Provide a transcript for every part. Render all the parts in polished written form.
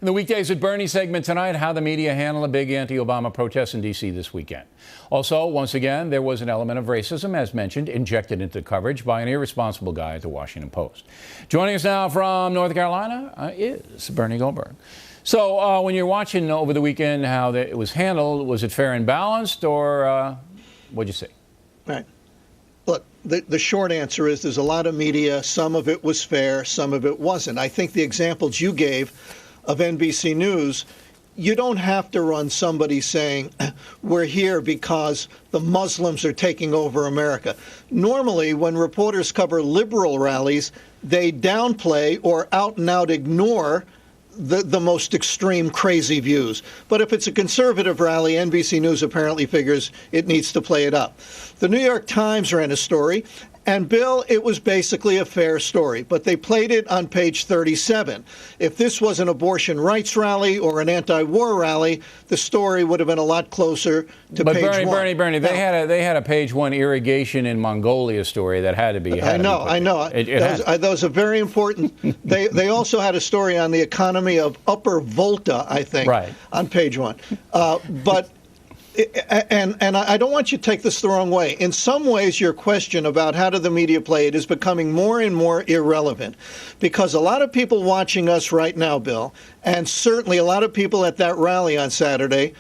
In the Weekdays with Burney segment tonight, how the media handled a big anti-Obama protest in D.C. this weekend. Also, once again, there was an element of racism, as mentioned, injected into coverage by an irresponsible guy at the Washington Post. Joining us now from North Carolina is Bernie Goldberg. So when you're watching over the weekend how it was handled, was it fair and balanced, or what'd you see? Right. Look, the short answer is there's a lot of media. Some of it was fair, some of it wasn't. I think the examples you gave of NBC News, you don't have to run somebody saying, we're here because the Muslims are taking over America. Normally, when reporters cover liberal rallies, they downplay or out and out ignore the most extreme, crazy views. But if it's a conservative rally, NBC News apparently figures it needs to play it up. The New York Times ran a story, and Bill, it was basically a fair story, but they played it on page 37. If this was an abortion rights rally or an anti-war rally, the story would have been a lot closer to page one. Bernie, they had a page one irrigation in Mongolia story that had to be. I know. Those are very important. They also had a story on the economy of Upper Volta, I think, right, on page one. And I don't want you to take this the wrong way. In some ways, your question about how did the media play it is becoming more and more irrelevant, because a lot of people watching us right now, Bill, and certainly a lot of people at that rally on Saturday,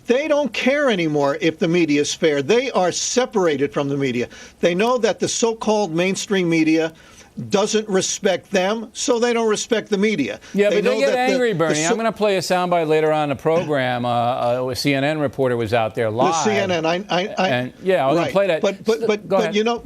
they don't care anymore if the media is fair. They are separated from the media. They know that the so-called mainstream media doesn't respect them, so they don't respect the media. Yeah, but they get angry, Bernie. I'm going to play a soundbite later on in the program. A CNN reporter was out there live. The CNN, I'm going to play that.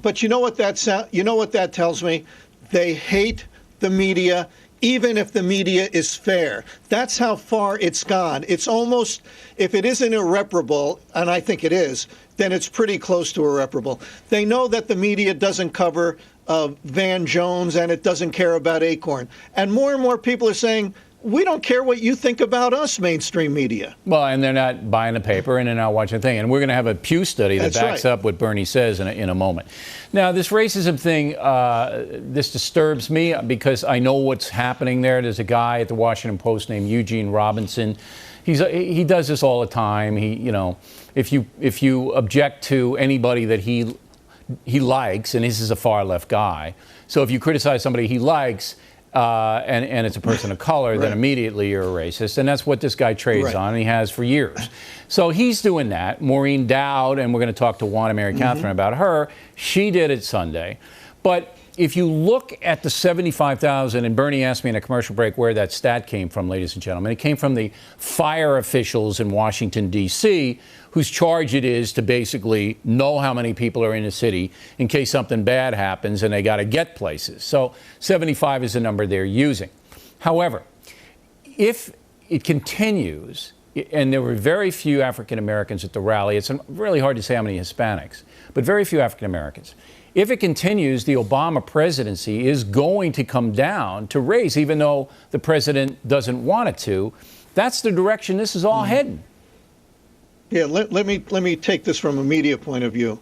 But you know what that tells me? They hate the media, even if the media is fair. That's how far it's gone. It's almost, if it isn't irreparable, and I think it is, then it's pretty close to irreparable. They know that the media doesn't cover Van Jones, and it doesn't care about Acorn. And more people are saying, we don't care what you think about us, mainstream media. Well, and they're not buying the paper, and they're not watching a thing. And we're going to have a Pew study that backs up what Bernie says in a moment. Now, this racism thing, this disturbs me because I know what's happening there. There's a guy at the Washington Post named Eugene Robinson. He does this all the time. If you object to anybody that he likes, and this is a far left guy, so if you criticize somebody he likes and it's a person of color, then immediately you're a racist, and that's what this guy trades on, and he has for years. So he's doing that. Maureen Dowd, and we're going to talk to Juana Mary Catherine about her. She did it Sunday. But if you look at the 75,000, and Bernie asked me in a commercial break where that stat came from, ladies and gentlemen, it came from the fire officials in Washington, D.C., whose charge it is to basically know how many people are in the city in case something bad happens and they got to get places. So 75 is the number they're using. However, if it continues, and there were very few African Americans at the rally, it's really hard to say how many Hispanics, but very few African Americans. If it continues, the Obama presidency is going to come down to race, even though the president doesn't want it to. That's the direction this is all heading. Yeah, let me take this from a media point of view.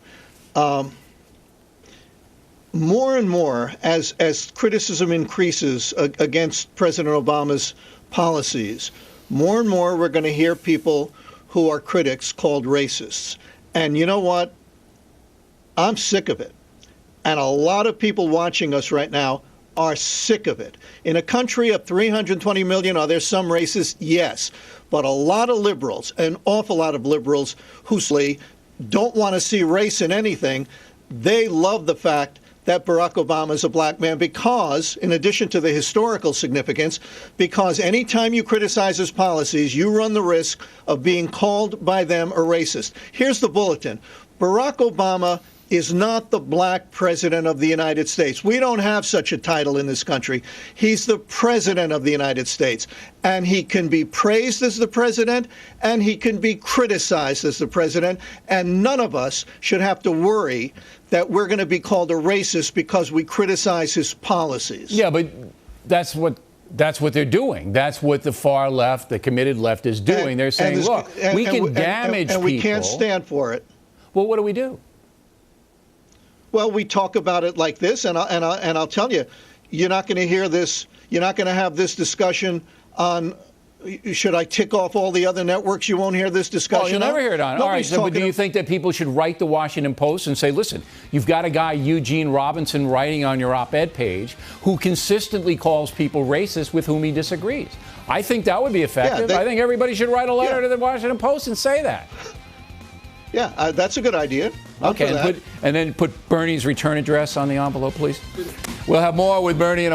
More and more, as criticism increases against President Obama's policies, more and more we're going to hear people who are critics called racists. And you know what? I'm sick of it. And a lot of people watching us right now are sick of it. In a country of 320 million, are there some racists? Yes. But a lot of liberals, an awful lot of liberals who don't want to see race in anything, they love the fact that Barack Obama is a black man because, in addition to the historical significance, because anytime you criticize his policies, you run the risk of being called by them a racist. Here's the bulletin. Barack Obama is not the black president of the United States. We don't have such a title in this country. He's the president of the United States. And he can be praised as the president, and he can be criticized as the president. And none of us should have to worry that we're going to be called a racist because we criticize his policies. Yeah, but that's what they're doing. That's what the far left, the committed left, is doing. They're saying, look, we can damage people. And we can't stand for it. Well, what do we do? Well, we talk about it like this, and I'll tell you, you're not going to hear this. You're not going to have this discussion on Should I tick off all the other networks you won't hear this discussion? Oh, you'll never hear it on. All right, so but do you think that people should write the Washington Post and say, listen, you've got a guy, Eugene Robinson, writing on your op-ed page who consistently calls people racist with whom he disagrees? I think that would be effective. I think everybody should write a letter to the Washington Post and say that. Yeah, that's a good idea. Okay, and then put Bernie's return address on the envelope, please. We'll have more with Bernie in a